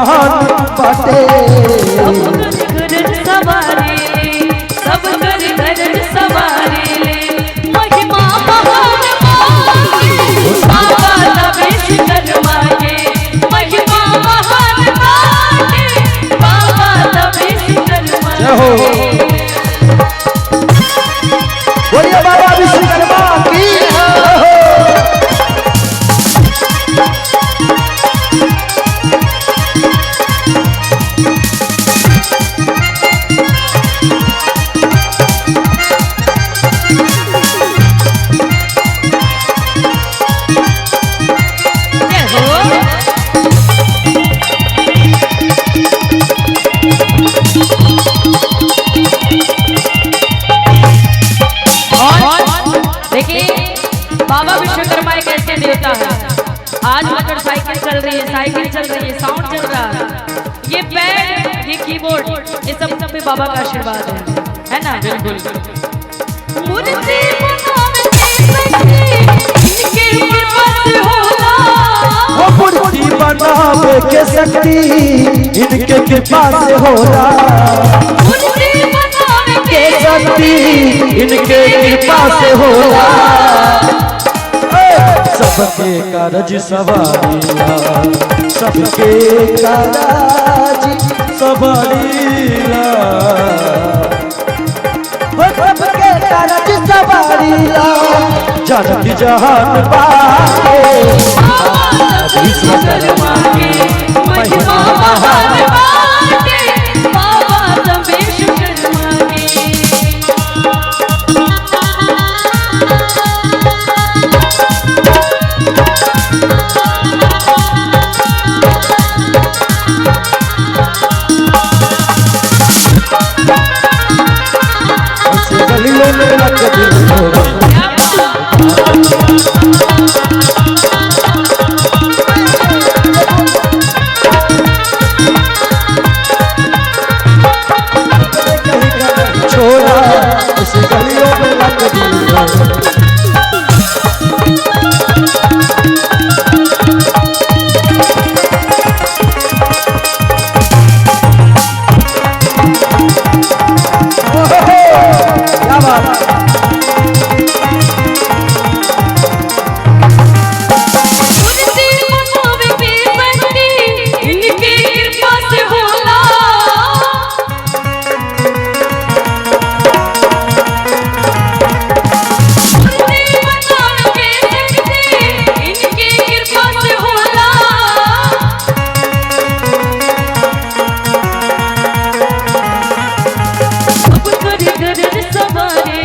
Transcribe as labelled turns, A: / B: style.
A: महान बाटे।
B: सवारे सब घर सवारे महिमा महान बाबा विश्वकर्मा के महिमा महान बाबा विश्वकर्मा के।
A: बोलिए बाबा विश्वकर्मा की।
B: बाबा विश्वकर्मा एक ऐसे देवता है। आज मोटरसाइकिल चल रही है, साइकिल चल रही है, साउंड चल रहा है, ये पैड, ये कीबोर्ड, ये सब पे बाबा का आशीर्वाद है ना? बिल्कुल। मूर्ति बनावे के शक्ति इनके कृपा से होला।
A: वो मूर्ति बनावे के शक्ति इनके कृपा से होला।
B: मूर्ति बनावे के
A: शक्ति इनके कृपा से होला। सबके कारज सवारिया, सबके कारज सवारिया, सबके कारज सवारिया, जनक जहान बाटे
B: विश्वकर्मा के महिमा महान बाटे बाबा विश्वकर्मा के।
A: गलियों में रख दिल छोड़ा, उस गलियों में रख दिल। सवारे